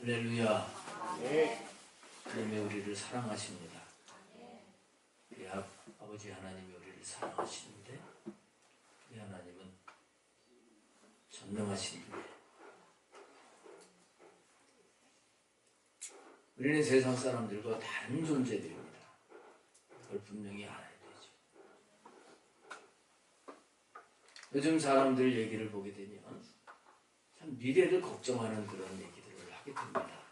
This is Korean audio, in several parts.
할렐루야. 하나님의 우리를 사랑하십니다. 우리 아버지 하나님이 우리를 사랑하시는데 우리 하나님은 전능하신 분이에요. 우리는 세상 사람들과 다른 존재들입니다. 그걸 분명히 알아야 되죠. 요즘 사람들 얘기를 보게 되면 참 미래를 걱정하는 그런 얘기들을 하게 됩니다.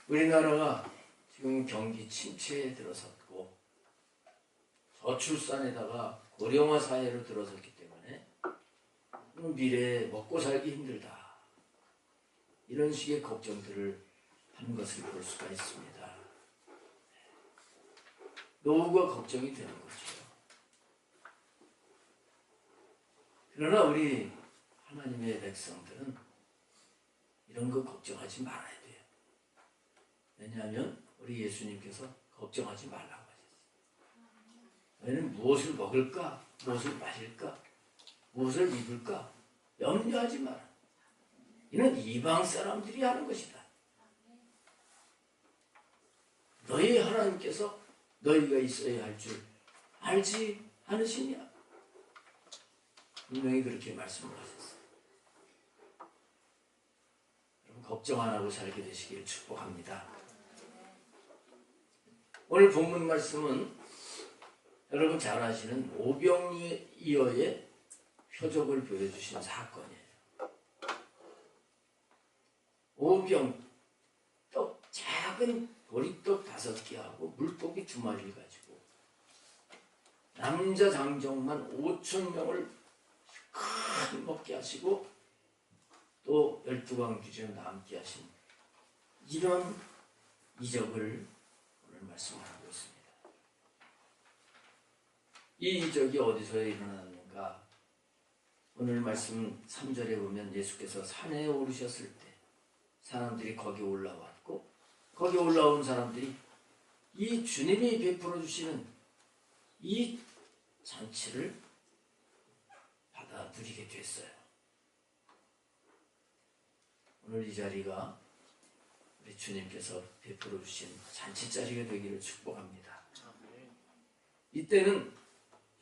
우리나라가 지금 경기 침체에 들어섰고 저출산에다가 고령화 사회로 들어섰기 때문에 미래에 먹고 살기 힘들다. 이런 식의 걱정들을 하는 것을 볼 수가 있습니다. 노후가 걱정이 되는 거죠. 그러나 우리 하나님의 백성들은 이런 거 걱정하지 말아야 돼요. 왜냐하면 우리 예수님께서 걱정하지 말라고 하셨어요. 너희는 무엇을 먹을까? 무엇을 마실까? 무엇을 입을까? 염려하지 마라. 이는 이방 사람들이 하는 것이다. 너희 하나님께서 너희가 있어야 할 줄 알지 않으시냐? 분명히 그렇게 말씀을 하셨어요. 여러분 걱정 안 하고 살게 되시기를 축복합니다. 오늘 본문 말씀은 여러분 잘 아시는 오병이어의 표적을 보여주신 사건이에요. 오병, 떡 작은 보리떡 5개하고 물고기 2마리를 가지고 남자 장정만 5,000명을 큰 먹게 하시고 또 12광 규정 남게 하신 이런 이적을 오늘 말씀하고 있습니다. 이 이적이 어디서 일어났는가? 오늘 말씀 3절에 보면 예수께서 산에 오르셨을 때 사람들이 거기 올라왔고 거기 올라온 사람들이 이 주님이 베풀어 주시는 이 잔치를 받아 누리게 됐어요. 오늘 이 자리가 우리 주님께서 베풀어 주신 잔치자리가 되기를 축복합니다. 이때는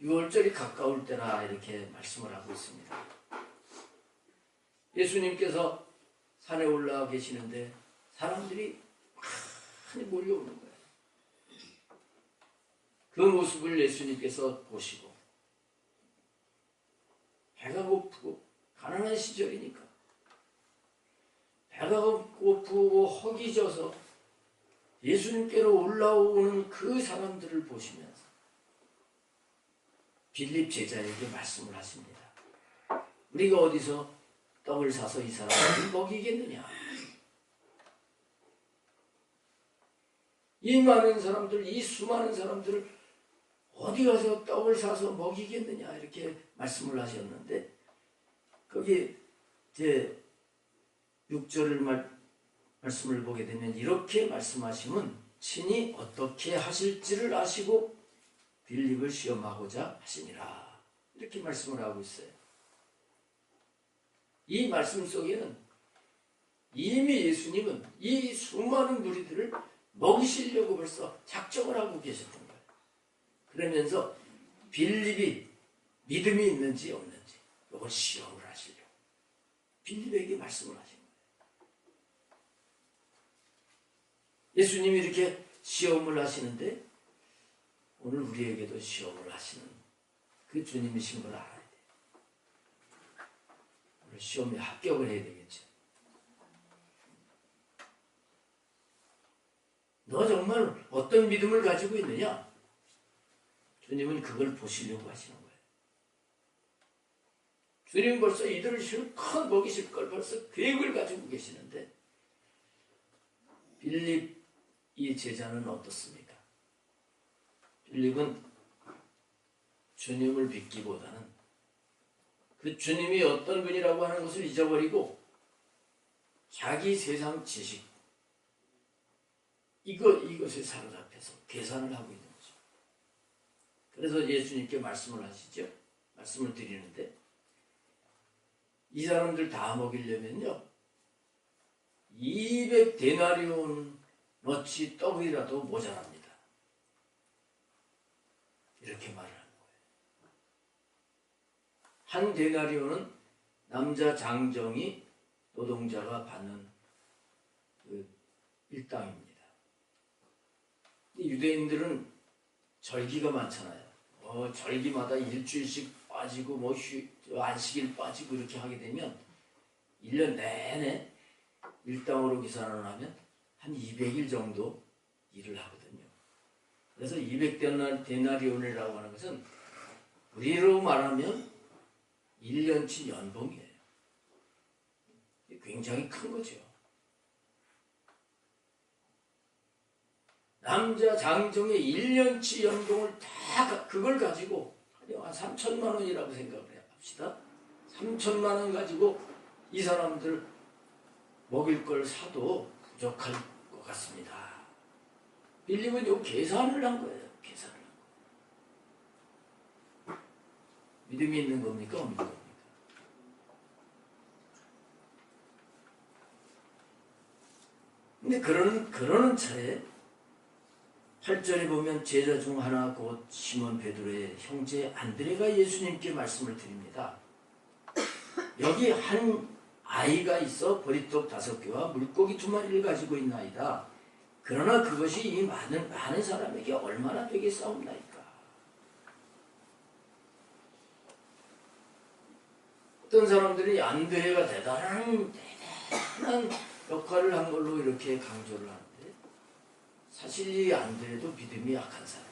6월절이 가까울 때라 이렇게 말씀을 하고 있습니다. 예수님께서 산에 올라와 계시는데 사람들이 많이 몰려오는 거예요. 그 모습을 예수님께서 보시고 배가 고프고 가난한 시절이니까 배가 고프고 허기 져서 예수님께로 올라오는 그 사람들을 보시면서 빌립 제자에게 말씀을 하십니다. 우리가 어디서 떡을 사서 이 사람들을 먹이겠느냐? 이 많은 사람들, 이 수많은 사람들을 어디 가서 떡을 사서 먹이겠느냐? 이렇게 말씀을 하셨는데 거기 제 6절 말씀을 보게 되면 이렇게 말씀하시면 친히 어떻게 하실지를 아시고 빌립을 시험하고자 하시니라. 이렇게 말씀을 하고 있어요. 이 말씀 속에는 이미 예수님은 이 수많은 무리들을 먹이시려고 벌써 작정을 하고 계셨던 거예요. 그러면서 빌립이 믿음이 있는지 없는지 이걸 시험을 하시려고 빌립에게 말씀을 하신 거예요. 예수님이 이렇게 시험을 하시는데 오늘 우리에게도 시험을 하시는 그 주님이신 걸 알아야 돼요. 오늘 시험에 합격을 해야 되겠죠. 너 정말 어떤 믿음을 가지고 있느냐? 주님은 그걸 보시려고 하시는 거예요. 주님은 벌써 이들을 실컷 먹이실 걸 벌써 계획을 가지고 계시는데 빌립 이 제자는 어떻습니까? 빌립은 주님을 믿기보다는 그 주님이 어떤 분이라고 하는 것을 잊어버리고 자기 세상 지식 이것에 사로잡혀서 계산을 하고 있는 거죠. 그래서 예수님께 말씀을 하시죠. 말씀을 드리는데 이 사람들 다 먹이려면요 200데나리온 어치 떡이라도 모자랍니다. 이렇게 말을 하는 거예요. 한 데나리온은 남자 장정이 노동자가 받는 그 일당입니다. 유대인들은 절기가 많잖아요. 절기마다 일주일씩 빠지고 안식일 빠지고 이렇게 하게 되면 1년 내내 일당으로 계산을 하면 한 200일 정도 일을 하거든요. 그래서 200데나리온이라고 하는 것은 우리로 말하면 1년치 연봉이에요. 굉장히 큰 거죠. 남자 장정의 1년치 연봉을 다 그걸 가지고 한 3천만 원이라고 생각을 합시다. 3천만 원 가지고 이 사람들 먹일 걸 사도 부족할 것 같습니다. 빌립은 요 계산을 한 거예요. 계산을 한 거예요. 믿음이 있는 겁니까? 없는 겁니까? 근데 그러는 차에 8절에 보면 제자 중 하나 곧 시몬 베드로의 형제 안드레가 예수님께 말씀을 드립니다. 여기 한 아이가 있어 보리떡 5개와 물고기 2마리를 가지고 있나이다. 그러나 그것이 이 많은 사람에게 얼마나 되겠사옵나이까. 어떤 사람들이 안드레가 대단한 역할을 한 걸로 이렇게 강조를 하는데 사실 이 안드레도 믿음이 약한 사람이에요.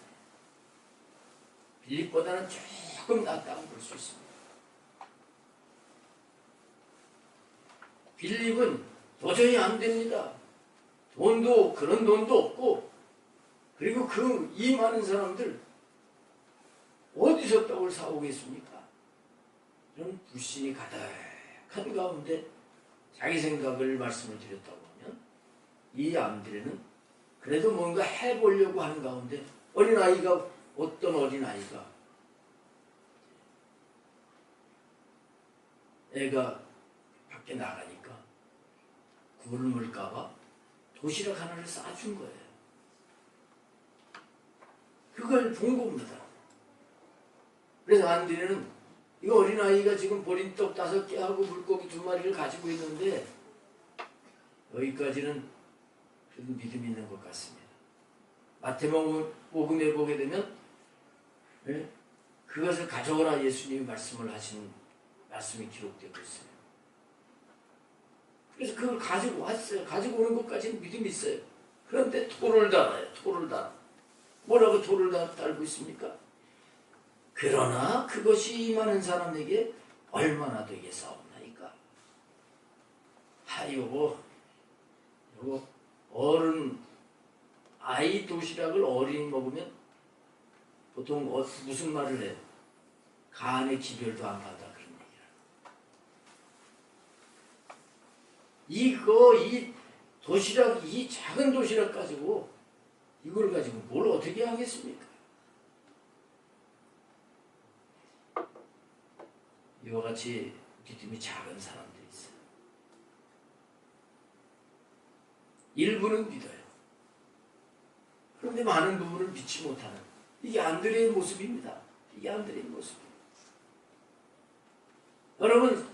빌립보다는 조금 낫다고 볼 수 있습니다. 빌립은 도저히 안 됩니다. 그런 돈도 없고, 그리고 이 많은 사람들 어디서 떡을 사오겠습니까? 이런 불신이 가득한 가운데 자기 생각을 말씀을 드렸다고 하면 이 안드레는 그래도 뭔가 해보려고 하는 가운데 어떤 어린아이가 애가 밖에 나가니까 굶을까봐 도시락 하나를 싸준 거예요. 그걸 본 겁니다. 그래서 안드레는 이 어린아이가 지금 보리떡 5개 하고 물고기 2마리를 가지고 있는데 여기까지는 그래도 믿음이 있는 것 같습니다. 마태복음에 보게 되면 그것을 가져오라 예수님이 말씀을 하신 말씀이 기록되고 있어요. 그래서 그걸 가지고 왔어요. 가지고 오는 것까지는 믿음이 있어요. 그런데 돌을 달아요. 돌을 달아. 뭐라고 돌을 달고 있습니까? 그러나 그것이 임하는 사람에게 얼마나 되겠사옵나이까. 요거 아이 도시락을 어린이 먹으면 보통 무슨 말을 해요? 간의 기별도 안 받아. 그런 얘기를. 이 도시락, 이 작은 도시락 가지고 이걸 가지고 뭘 어떻게 하겠습니까? 이와 같이 믿음이 작은 사람들이 있어요. 일부는 믿어요. 그런데 많은 부분을 믿지 못하는 이게 안드레의 모습입니다. 이게 안드레의 모습입니다. 여러분,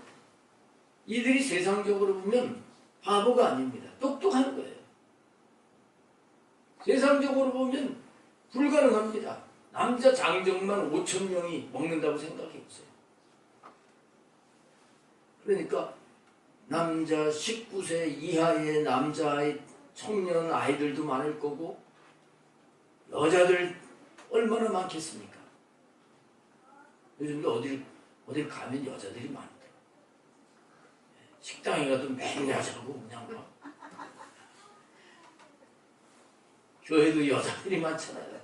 이들이 세상적으로 보면 바보가 아닙니다. 똑똑한 거예요. 세상적으로 보면 불가능합니다. 남자 장정만 5,000명이 먹는다고 생각해 보세요. 그러니까 남자 19세 이하의 남자아이 청년 아이들도 많을 거고 여자들 얼마나 많겠습니까? 요즘도 어딜 가면 여자들이 많더라고요. 식당에 가도 맨 여자고 그냥 막 교회도 여자들이 많잖아요.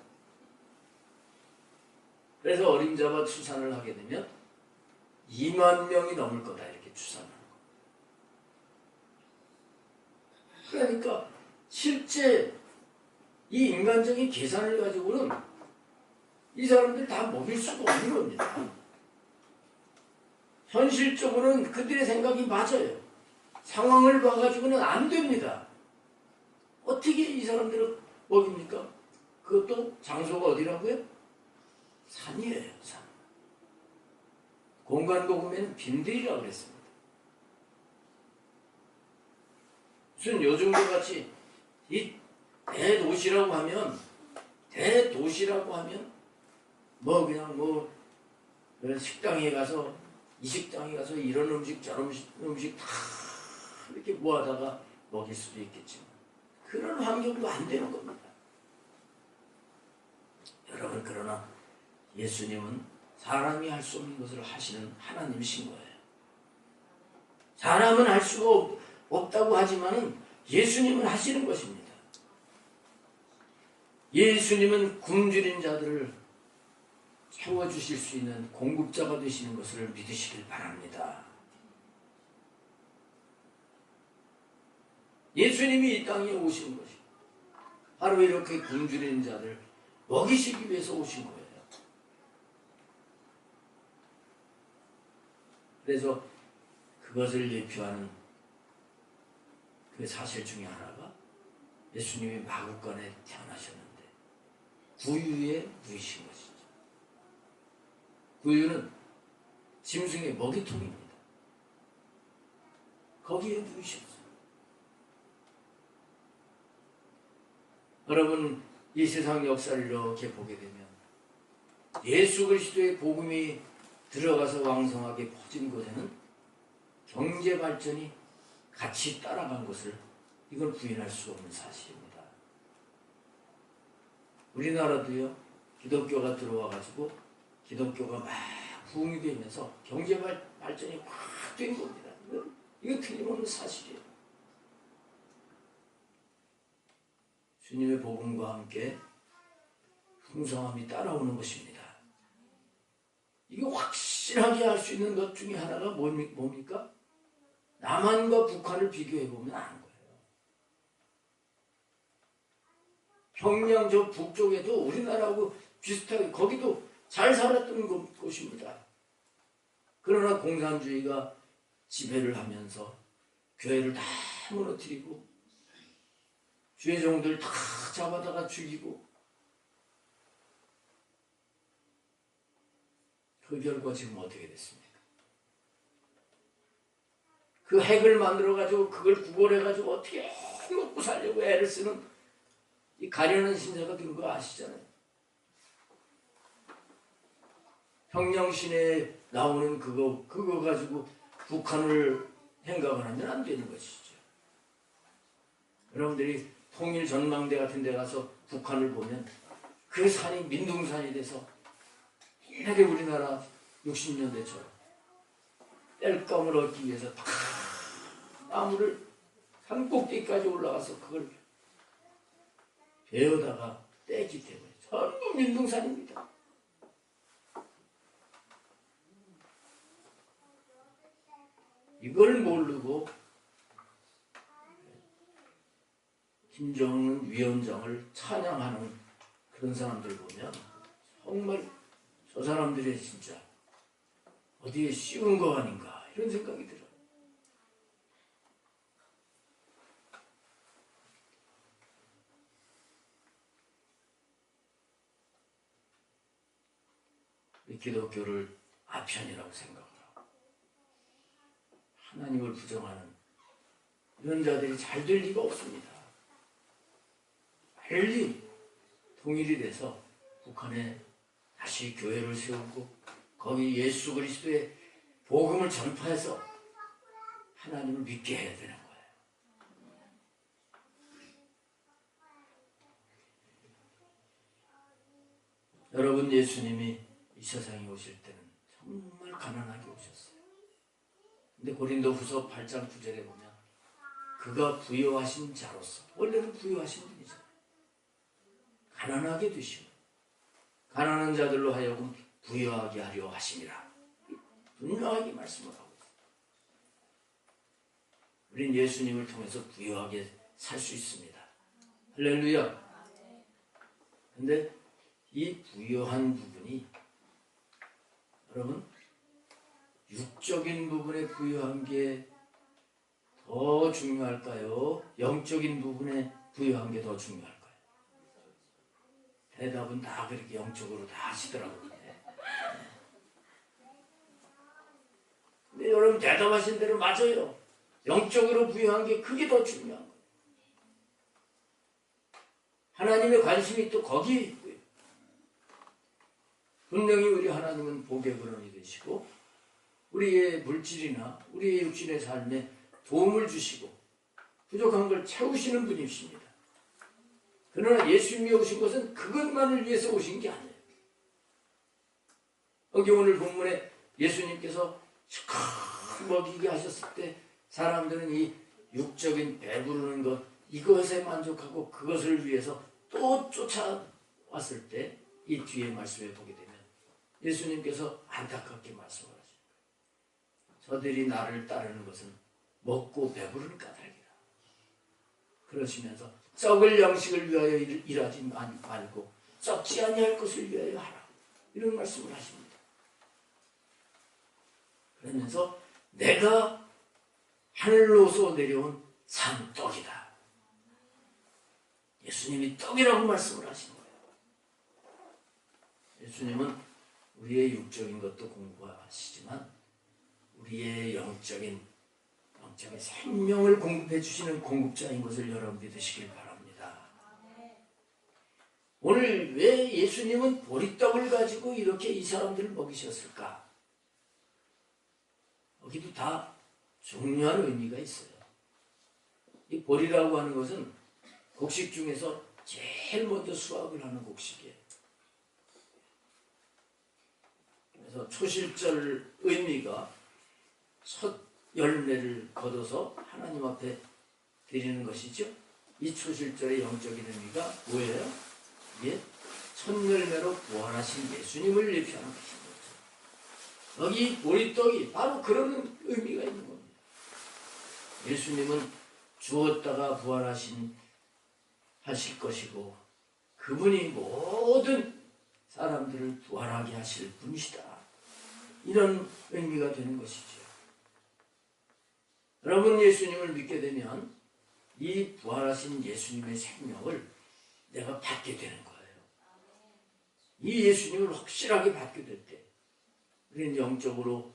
그래서 어림잡아 추산을 하게 되면 2만 명이 넘을 거다 이렇게 추산하는 거예요. 그러니까 실제 이 인간적인 계산을 가지고는 이 사람들 다 먹일 수가 없는 겁니다. 현실적으로는 그들의 생각이 맞아요. 상황을 봐가지고는 안 됩니다. 어떻게 이 사람들을 먹입니까? 그것도 장소가 어디라고요? 산이에요, 산. 공간복음에는 빈들이라고 그랬습니다. 무슨 요즘과 같이 이 대도시라고 하면 뭐 그냥 뭐 식당에 가서 이 식당에 가서 이런 음식 저런 음식 다 이렇게 모아다가 먹일 수도 있겠지만 그런 환경도 안 되는 겁니다. 여러분, 그러나 예수님은 사람이 할 수 없는 것을 하시는 하나님이신 거예요. 사람은 할 수가 없다고 하지만은 예수님은 하시는 것입니다. 예수님은 굶주린 자들을 채워주실 수 있는 공급자가 되시는 것을 믿으시길 바랍니다. 예수님이 이 땅에 오신 것이 바로 이렇게 굶주린 자들 먹이시기 위해서 오신 거예요. 그래서 그것을 예표하는 그 사실 중에 하나가 예수님이 마구간에 태어나셨는데 구유에 누이신 것이죠. 구유는 짐승의 먹이통입니다. 거기에 누이셨어요. 여러분, 이 세상 역사를 이렇게 보게 되면 예수 그리스도의 복음이 들어가서 왕성하게 퍼진 곳에는 경제 발전이 같이 따라간 것을 이걸 부인할 수 없는 사실입니다. 우리나라도요, 기독교가 들어와가지고 기독교가 막 부흥이 되면서 경제 발전이 확 된 겁니다. 이거 틀림없는 사실이에요. 주님의 복음과 함께 풍성함이 따라오는 것입니다. 이게 확실하게 알 수 있는 것 중에 하나가 뭡니까? 남한과 북한을 비교해보면 아는 거예요. 평양 저 북쪽에도 우리나라하고 비슷하게 거기도 잘 살았던 곳입니다. 그러나 공산주의가 지배를 하면서 교회를 다 무너뜨리고 주의종들 다 잡아다가 죽이고 그 결과 지금 어떻게 됐습니까? 그 핵을 만들어가지고 그걸 구걸해가지고 어떻게 먹고 살려고 애를 쓰는 이 가련한 신사가 된 거 아시잖아요. 평양 시내에 나오는 그거 가지고 북한을 생각을 하면 안 되는 것이죠. 여러분들이 통일 전망대 같은 데 가서 북한을 보면 그 산이 민둥산이 돼서 옛날에 우리나라 60년대처럼 땔감을 얻기 위해서 다 나무를 산 꼭대기까지 올라가서 그걸 베어다가 떼기 때문에 전부 민둥산입니다. 이걸 모르고 김정은 위원장을 찬양하는 그런 사람들 보면 정말 저 사람들이 진짜 어디에 씌운 거 아닌가 이런 생각이 들어요. 기독교를 아편이라고 생각을 하고 하나님을 부정하는 이런 자들이 잘 될 리가 없습니다. 빨리 통일이 돼서 북한에 다시 교회를 세우고 거기 예수 그리스도의 복음을 전파해서 하나님을 믿게 해야 되는 거예요. 여러분, 예수님이 이 세상에 오실 때는 정말 가난하게 오셨어요. 근데 고린도후서 8장 9절에 보면 그가 부요하신 자로서, 원래는 부요하신 분이잖아요. 가난하게 되시고 가난한 자들로 하여금 부요하게 하려 하심이라 분명하게 말씀을 하고 있어요. 우린 예수님을 통해서 부요하게 살 수 있습니다. 할렐루야. 근데 이 부요한 부분이 여러분 육적인 부분에 부여한 게 더 중요할까요? 영적인 부분에 부여한 게 더 중요할까요? 대답은 다 그렇게 영적으로 다 하시더라고요. 근데 여러분 대답하신 대로 맞아요. 영적으로 부여한 게 그게 더 중요한 거예요. 하나님의 관심이 또 거기에 있고요. 분명히 우리 하나님은 복의 근원이 되시고 우리의 물질이나 우리의 육신의 삶에 도움을 주시고 부족한 걸 채우시는 분이십니다. 그러나 예수님이 오신 것은 그것만을 위해서 오신 게 아니에요. 여기 오늘 본문에 예수님께서 시커 먹이게 하셨을 때 사람들은 이 육적인 배부르는 것 이것에 만족하고 그것을 위해서 또 쫓아왔을 때 이 뒤에 말씀에 보게 되면 예수님께서 안타깝게 말씀을 하십니다. 저들이 나를 따르는 것은 먹고 배부르는 까닭이라. 그러시면서 썩을 양식을 위하여 일하지 말고 썩지 아니할 것을 위하여 하라. 이런 말씀을 하십니다. 그러면서 내가 하늘로서 내려온 산떡이다. 예수님이 떡이라고 말씀을 하신 거예요. 예수님은 우리의 육적인 것도 공부하시지만 우리의 영적인 생명을 공급해 주시는 공급자인 것을 여러분 믿으시길 바랍니다. 오늘 왜 예수님은 보리떡을 가지고 이렇게 이 사람들을 먹이셨을까? 여기도 다 중요한 의미가 있어요. 이 보리라고 하는 것은 곡식 중에서 제일 먼저 수확을 하는 곡식이에요. 그래서 초실절 의미가 첫 열매를 거둬서 하나님 앞에 드리는 것이죠. 이 초실절의 영적인 의미가 뭐예요? 이게 첫 열매로 부활하신 예수님을 예표하는 것입니다. 여기 보리떡이 바로 그런 의미가 있는 겁니다. 예수님은 죽었다가 부활하신 하실 것이고 그분이 모든 사람들을 부활하게 하실 분이시다. 이런 의미가 되는 것이죠. 여러분 예수님을 믿게 되면 이 부활하신 예수님의 생명을 내가 받게 되는 거예요. 이 예수님을 확실하게 받게 될 때 우리는 영적으로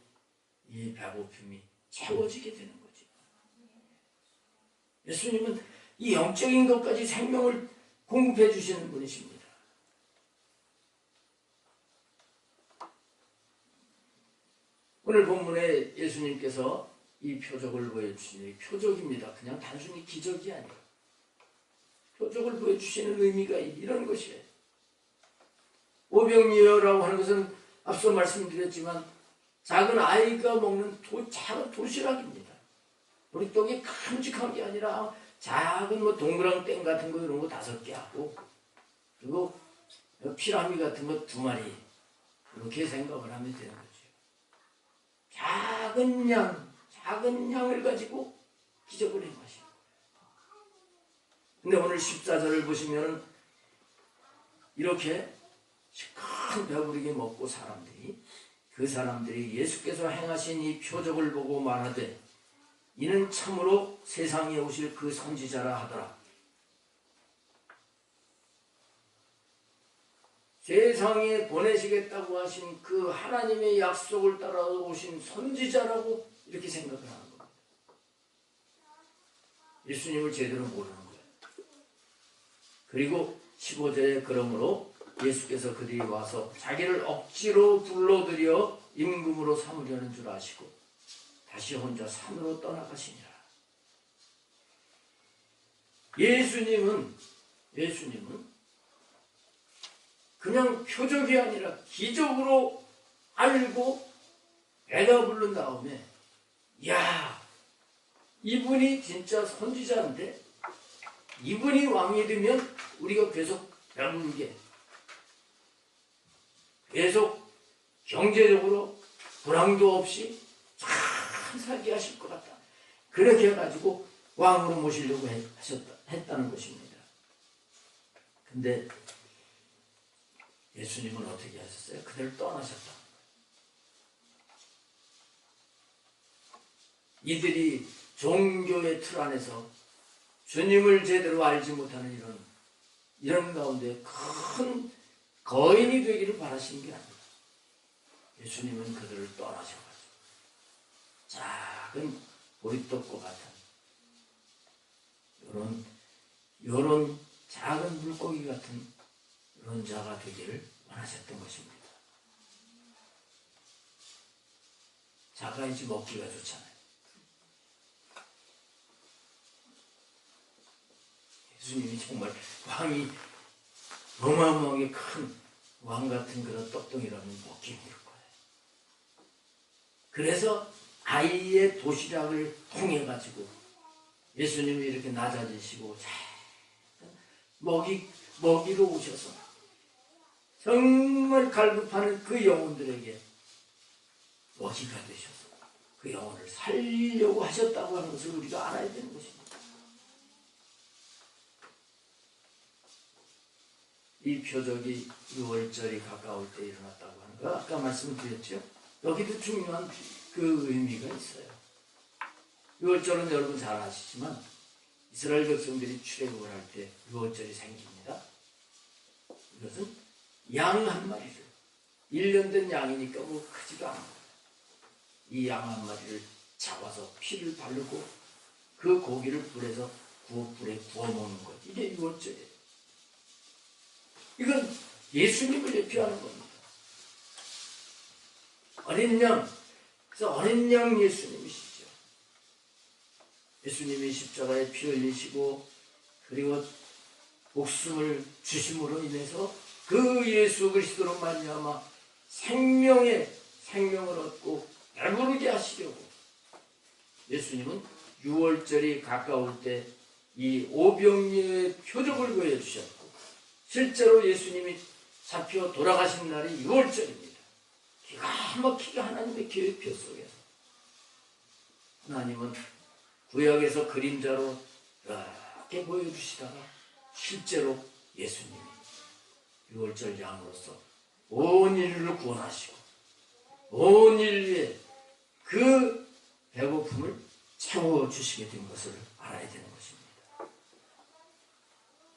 이 배고픔이 채워지게 되는 거죠. 예수님은 이 영적인 것까지 생명을 공급해 주시는 분이십니다. 오늘 본문에 예수님께서 이 표적을 보여주시니 표적입니다. 그냥 단순히 기적이 아니에요. 표적을 보여주시는 의미가 이런 것이에요. 오병이어라고 하는 것은 앞서 말씀드렸지만 작은 아이가 먹는 작은 도시락입니다. 보리떡이 큼직한 게 아니라 작은 동그랑땡 같은 거 이런 거 5개 하고 그리고 피라미 같은 거 2마리 이렇게 생각을 하면 되는 거죠. 작은 양을 가지고 기적을 행하시고. 근데 오늘 14절을 보시면 이렇게 큰 배부르게 먹고 그 사람들이 예수께서 행하신 이 표적을 보고 말하되 이는 참으로 세상에 오실 그 선지자라 하더라. 세상에 보내시겠다고 하신 그 하나님의 약속을 따라 오신 선지자라고 이렇게 생각을 하는 겁니다. 예수님을 제대로 모르는 거예요. 그리고 15절에 그러므로 예수께서 그들이 와서 자기를 억지로 불러들여 임금으로 삼으려는 줄 아시고 다시 혼자 산으로 떠나가시니라. 예수님은 그냥 표적이 아니라 기적으로 알고 배가 부른 다음에 야, 이분이 진짜 선지자인데 이분이 왕이 되면 우리가 계속 배부르게 계속 경제적으로 불황도 없이 잘 살게 하실 것 같다. 그렇게 해가지고 왕으로 모시려고 했다는 것입니다. 근데 예수님은 어떻게 하셨어요? 그들을 떠나셨다. 이들이 종교의 틀 안에서 주님을 제대로 알지 못하는 이런 가운데 큰 거인이 되기를 바라시는 게 아닙니다. 예수님은 그들을 떠나셔가지고 작은 보리떡과 같은 요런 작은 물고기 같은 그런 자가 되기를 원하셨던 것입니다. 작아야지 먹기가 좋잖아요. 예수님이 정말 왕이 어마어마하게 큰 왕 같은 그런 떡덩이라면 먹기 힘들 거예요. 그래서 아이의 도시락을 통해 가지고 예수님이 이렇게 낮아지시고 먹이로 오셔서 정말 갈급하는 그 영혼들에게 먹이가 되셔서 그 영혼을 살리려고 하셨다고 하는 것을 우리가 알아야 되는 것입니다. 이 표적이 6월절이 가까울 때 일어났다고 하는 거 아까 말씀드렸죠. 여기도 중요한 그 의미가 있어요. 6월절은 여러분 잘 아시지만 이스라엘 백성들이 출애굽을 할 때 6월절이 생깁니다. 이것은 양 한 마리를 1년 된 양이니까 뭐 크지도 않아요. 이 양 한 마리를 잡아서 피를 바르고 그 고기를 불에 구워 먹는 것. 이게 6월절이에요. 이건 예수님을 예표하는 겁니다. 어린 양, 그래서 어린 양 예수님이시죠. 예수님이 십자가에 피 흘리시고 그리고 목숨을 주심으로 인해서 그 예수 그리스도로 말미암아 생명을 얻고 배부르게 하시려고 예수님은 6월절이 가까울 때 이 오병이어의 표적을 보여주셨고 실제로 예수님이 잡혀 돌아가신 날이 6월절입니다. 기가 막히게 하나님의 계획표 속에서 하나님은 구약에서 그림자로 이렇게 보여주시다가 실제로 예수님이 6월절 양으로서 온 인류를 구원하시고 온 인류의 그 배고픔을 채워주시게 된 것을 알아야 되는 것입니다.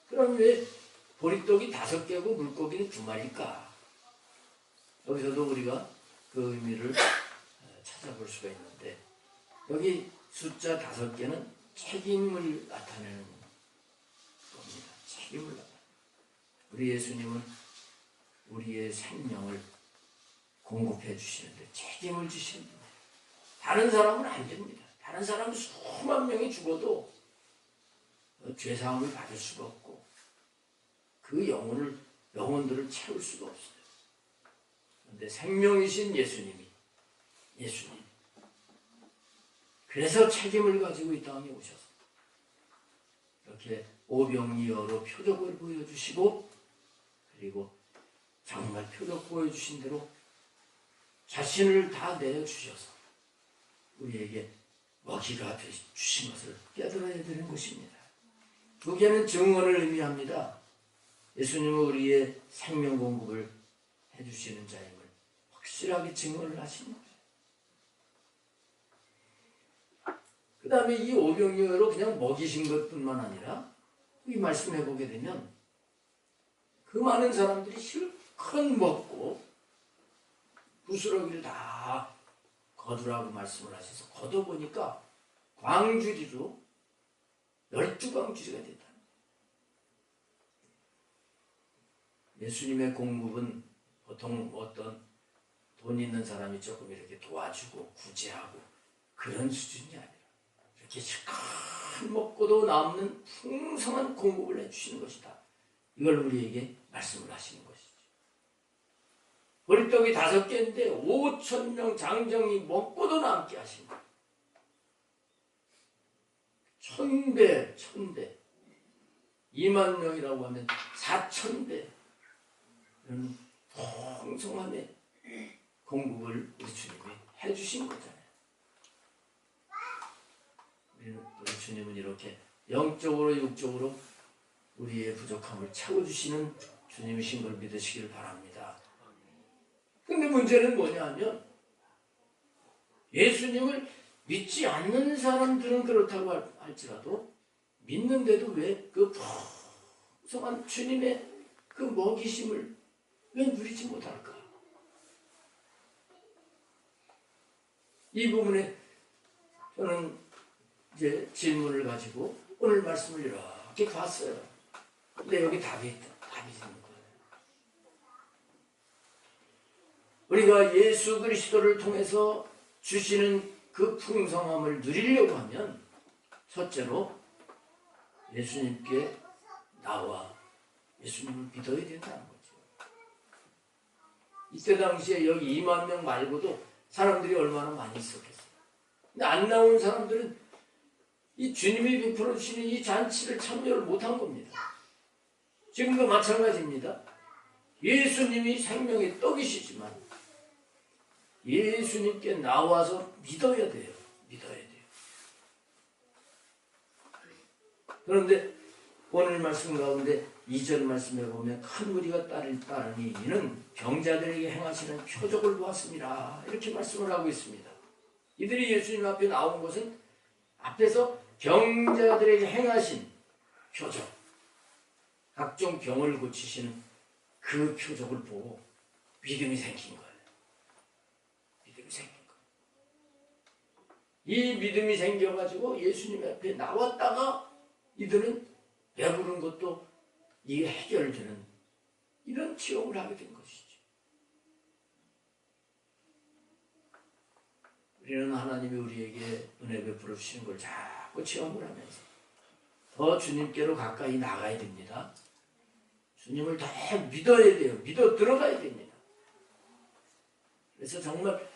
그럼 왜 보리떡이 5개고 물고기는 2마리일까? 여기서도 우리가 그 의미를 찾아볼 수가 있는데 여기 숫자 5개는 책임을 나타내는 겁니다. 책임을 나타내는. 우리 예수님은 우리의 생명을 공급해 주시는데 책임을 지시는 겁니다. 다른 사람은 안 됩니다. 다른 사람은 수만 명이 죽어도 죄사함을 받을 수가 없고 그 영혼들을 채울 수가 없어요. 그런데 생명이신 예수님. 그래서 책임을 가지고 이 땅에 오셔서 이렇게 오병이어로 표적을 보여주시고 그리고 정말 표적 보여주신 대로 자신을 다 내어주셔서 우리에게 먹이가 주신 것을 깨달아야 되는 것입니다. 두 개는 증언을 의미합니다. 예수님은 우리의 생명 공급을 해주시는 자임을 확실하게 증언을 하시는 거예요. 그 다음에 이 오병이어로 그냥 먹이신 것뿐만 아니라 이 말씀해 보게 되면 그 많은 사람들이 실컷 먹고 부스러기를 다 거두라고 말씀을 하셔서 걷어보니까 광주리로 12광주리가 됐다. 예수님의 공급은 보통 어떤 돈 있는 사람이 조금 이렇게 도와주고 구제하고 그런 수준이 아니라 이렇게 실컷 먹고도 남는 풍성한 공급을 해주시는 것이다. 이걸 우리에게 말씀을 하시는 것이죠. 보리떡이 5개인데 5,000명 장정이 먹고도 남게 하십니다. 1,000배 2만 명이라고 하면 4,000배 이런 풍성함의 공급을 우리 주님이 해주신 거잖아요. 우리 주님은 이렇게 영적으로 육적으로 우리의 부족함을 채워주시는 주님이신 걸 믿으시길 바랍니다. 근데 문제는 뭐냐 하면 예수님을 믿지 않는 사람들은 그렇다고 할지라도 믿는데도 왜 그 풍성한 주님의 그 먹이심을 왜 누리지 못할까? 이 부분에 저는 이제 질문을 가지고 오늘 말씀을 이렇게 봤어요. 근데 여기 답이 있는 거예요. 우리가 예수 그리스도를 통해서 주시는 그 풍성함을 누리려고 하면 첫째로 예수님께 나와 예수님을 믿어야 된다는 거죠. 이때 당시에 여기 2만 명 말고도 사람들이 얼마나 많이 있었겠어요. 근데 안 나온 사람들은 이 주님이 베풀어 주시는 이 잔치를 참여를 못한 겁니다. 지금도 마찬가지입니다. 예수님이 생명의 떡이시지만 예수님께 나와서 믿어야 돼요. 믿어야 돼요. 그런데 오늘 말씀 가운데 2절 말씀에 보면 큰 무리가 따르니 이는 병자들에게 행하시는 표적을 보았습니다. 이렇게 말씀을 하고 있습니다. 이들이 예수님 앞에 나온 것은 앞에서 병자들에게 행하신 표적, 각종 병을 고치시는 그 표적을 보고 믿음이 생긴 거예요. 믿음이 생긴 거예요. 이 믿음이 생겨가지고 예수님 앞에 나왔다가 이들은 배부른 것도 이게 해결되는 이런 체험을 하게 된 것이죠. 우리는 하나님이 우리에게 은혜 베풀어 주시는 걸 자꾸 체험을 하면서 더 주님께로 가까이 나가야 됩니다. 주님을 더 믿어야 돼요. 믿어 들어가야 됩니다. 그래서 정말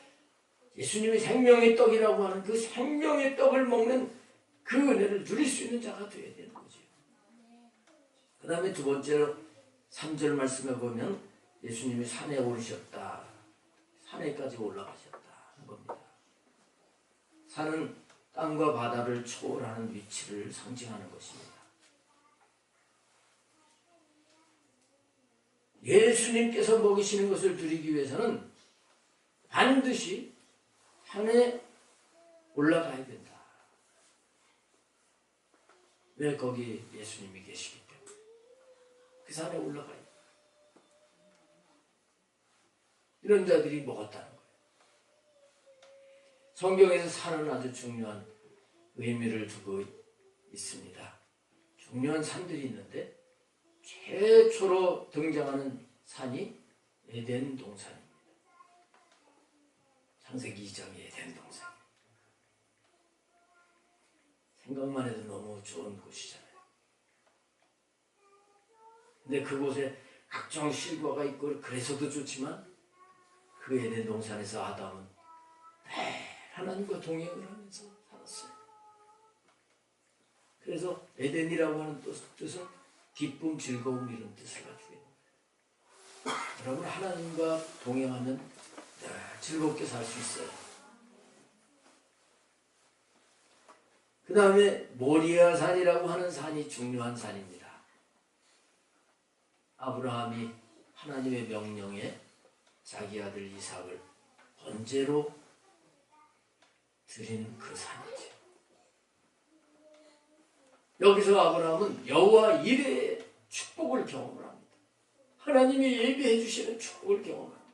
예수님이 생명의 떡이라고 하는 그 생명의 떡을 먹는 그 은혜를 누릴 수 있는 자가 되어야 되는 거죠. 그 다음에 두 번째로 3절 말씀에 보면 예수님이 산에 오르셨다. 산에까지 올라가셨다 하는 겁니다. 산은 땅과 바다를 초월하는 위치를 상징하는 것입니다. 예수님께서 먹이시는 것을 누리기 위해서는 반드시 산에 올라가야 된다. 왜 거기 예수님이 계시기 때문에 그 산에 올라가야 돼. 이런 자들이 먹었다는 거예요. 성경에서 산은 아주 중요한 의미를 두고 있습니다. 중요한 산들이 있는데 최초로 등장하는 산이 에덴 동산입니다. 창세기 2장의 에덴 동산. 생각만 해도 너무 좋은 곳이잖아요. 근데 그곳에 각종 실과가 있고 그래서도 좋지만 그 에덴 동산에서 아담은 매일 하나님과 동행을 하면서 살았어요. 그래서 에덴이라고 하는 뜻은 기쁨, 즐거움 이런 뜻을 가지고 있는 거예요. 여러분 하나님과 동행하면 즐겁게 살 수 있어요. 그 다음에 모리아 산이라고 하는 산이 중요한 산입니다. 아브라함이 하나님의 명령에 자기 아들 이삭을 번제로 드리는 그 산이죠. 여기서 아브라함은 여호와 이레의 축복을 경험을 합니다. 하나님이 예비해 주시는 축복을 경험합니다.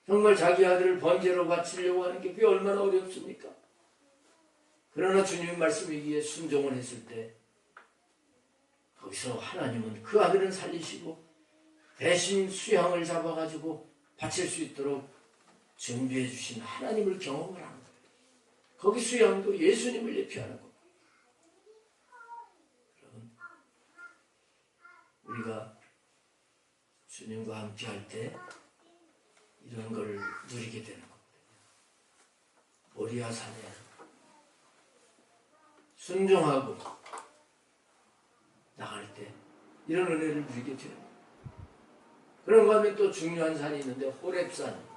정말 자기 아들을 번제로 바치려고 하는 게 그게 얼마나 어렵습니까? 그러나 주님 말씀이기에 순종을 했을 때 거기서 하나님은 그 아들은 살리시고 대신 수양을 잡아가지고 바칠 수 있도록 준비해 주신 하나님을 경험을 하는 거예요. 거기 수양도 예수님을 예표하는 겁니다. 여러분, 우리가 주님과 함께 할 때 이런 걸 누리게 되는 거거든요. 모리아 산에 순종하고 나갈 때 이런 은혜를 누리게 되는 거예요. 그런가 하면 또 중요한 산이 있는데 호렙산.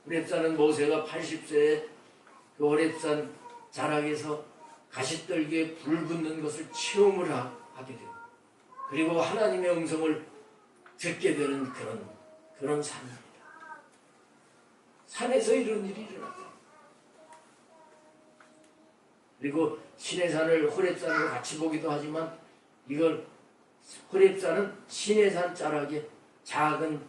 호렙산은 모세가 80세에 그 호렙산 자락에서 가시떨기에 불 붙는 것을 체험을 하게 되고 그리고 하나님의 음성을 듣게 되는 그런 산입니다. 산에서 이런 일이 일어났다. 그리고 시내산을 호렙산으로 같이 보기도 하지만 이걸 호렙산은 시내산 자락에 작은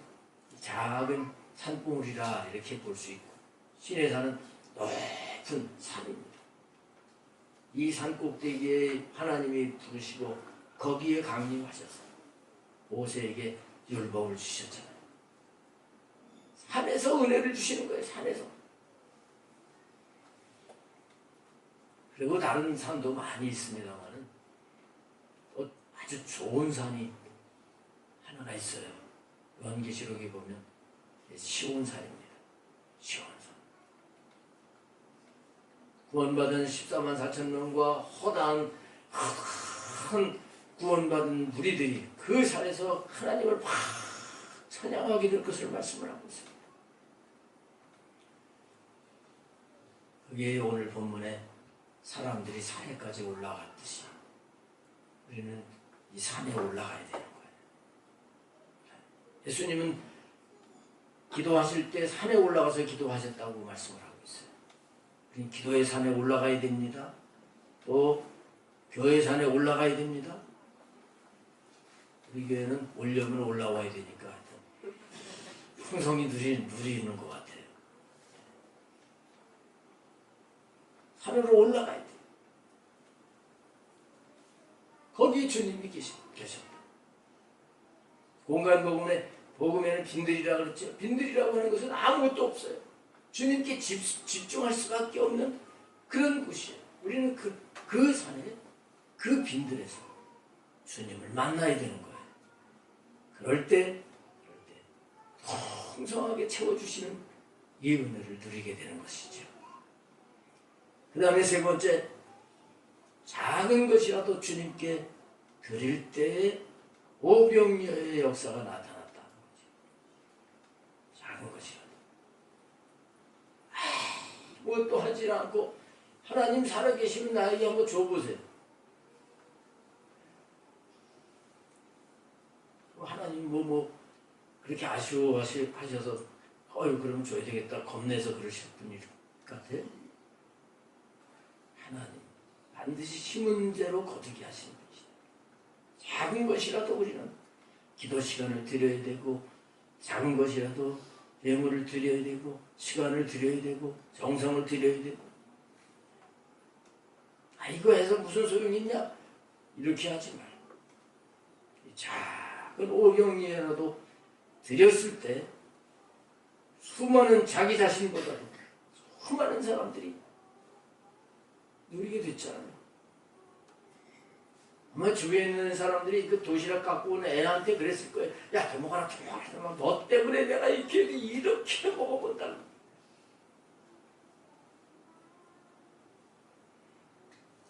산봉우리라 이렇게 볼 수 있고 시내산은 높은 산입니다. 이 산 꼭대기에 하나님이 부르시고 거기에 강림하셔서 모세에게 율법을 주셨잖아요. 산에서 은혜를 주시는 거예요. 산에서. 그리고 다른 산도 많이 있습니다만 아주 좋은 산이 하나가 있어요. 요한계시록에 보면 시온산입니다. 시온산. 구원받은 14만 4천 명과 허다한 큰 구원받은 무리들이 그 산에서 하나님을 막 찬양하게 될 것을 말씀을 하고 있습니다. 그게 오늘 본문에 사람들이 산에까지 올라갔듯이 우리는 이 산에 올라가야 되는 거예요. 예수님은 기도하실 때 산에 올라가서 기도하셨다고 말씀을 하고 있어요. 우리는 기도의 산에 올라가야 됩니다. 또 교회 산에 올라가야 됩니다. 우리 교회는 오려면 올라와야 되니까 풍성이 누리는 것 같아요. 산으로 올라가야 돼요. 거기에 주님이 계셨다. 공간 복음에는 빈들이라 그랬죠. 빈들이라고 하는 것은 아무것도 없어요. 주님께 집중할 수밖에 없는 그런 곳이에요. 우리는 그 산에 그 빈들에서 주님을 만나야 되는 거예요. 그럴 때 풍성하게 채워주시는 이 은혜를 누리게 되는 것이죠. 그 다음에 세 번째, 작은 것이라도 주님께 드릴 때에 오병이어의 역사가 나타났다는 거죠. 작은 것이라도. 아무것도 하지 않고 하나님 살아계시면 나에게 한번 줘보세요. 하나님 그렇게 아쉬워하셔서 그러면 줘야 되겠다 겁내서 그러실 분일 것 같아요. 하나님 반드시 심은 대로 거두게 하시는 분이시다. 작은 것이라도 우리는 기도 시간을 드려야 되고 작은 것이라도 예물을 드려야 되고 시간을 드려야 되고 정성을 드려야 되고 이거 해서 무슨 소용이 있냐? 이렇게 하지 말고 작은 오병이어라도 드렸을 때 수많은 자기 자신보다도 수많은 사람들이 누리게 됐잖아요. 아마 주위에 있는 사람들이 그 도시락 갖고 온 애한테 그랬을 거예요. 야, 먹어라. 너 때문에 내가 이렇게 먹어본다.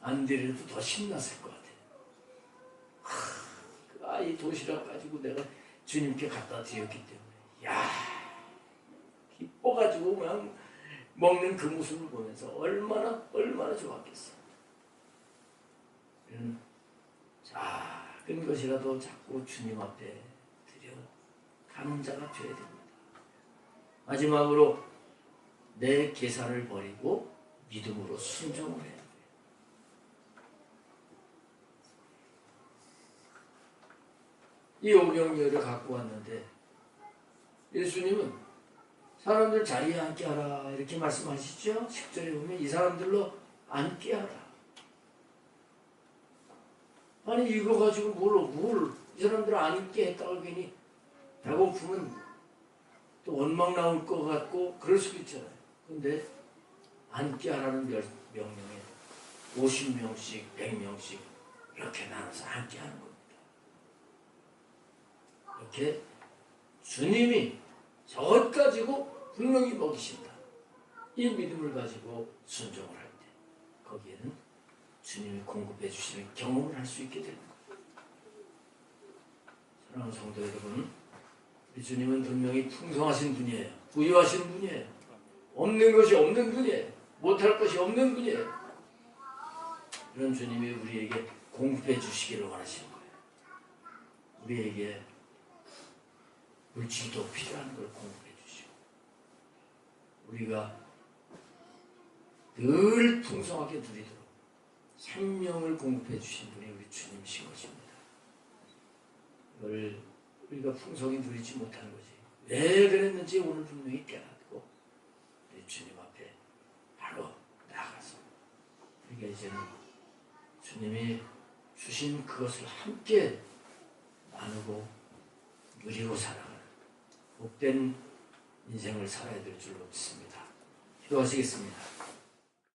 안 드려도 더 신났을 것 같아요. 그 아이 도시락 가지고 내가 주님께 갖다 드렸기 때문에 기뻐가지고 그냥 먹는 그 모습을 보면서 얼마나 좋았겠어요. 작은 것이라도 자꾸 주님 앞에 드려 가는 자가 되어야 됩니다. 마지막으로 내 계산을 버리고 믿음으로 순종을 해야 돼요. 이 오병이어를 갖고 왔는데 예수님은 사람들 자리에 앉게 하라 이렇게 말씀하시죠. 10절에 보면 이 사람들로 앉게 하라. 아니 이거 가지고 이 사람들 앉게 했다고 괜히 배고프면 또 원망 나올 것 같고 그럴 수도 있잖아요. 근데 앉게 하라는 명령에 50명씩 100명씩 이렇게 나눠서 앉게 하는 겁니다. 이렇게 주님이 저것 가지고 분명히 먹이신다. 이 믿음을 가지고 순종을 할 때 거기에는 주님이 공급해 주시는 경험을 할 수 있게 됩니다. 사랑하는 성도 여러분, 우리 주님은 분명히 풍성하신 분이에요. 부유하신 분이에요. 없는 것이 없는 분이에요. 못할 것이 없는 분이에요. 이런 주님이 우리에게 공급해 주시기를 원하시는 거예요. 우리에게 물질도 필요한 걸 공급해 주시고 우리가 늘 풍성하게 누리도록 생명을 공급해 주신 분이 우리 주님이신 것입니다. 이걸 우리가 풍성히 누리지 못하는 거지. 왜 그랬는지 오늘 분명히 깨닫고 우리 주님 앞에 바로 나가서 우리가 이제는 주님이 주신 그것을 함께 나누고 누리고 살아가는 복된 인생을 살아야 될 줄로 믿습니다. 기도하시겠습니다.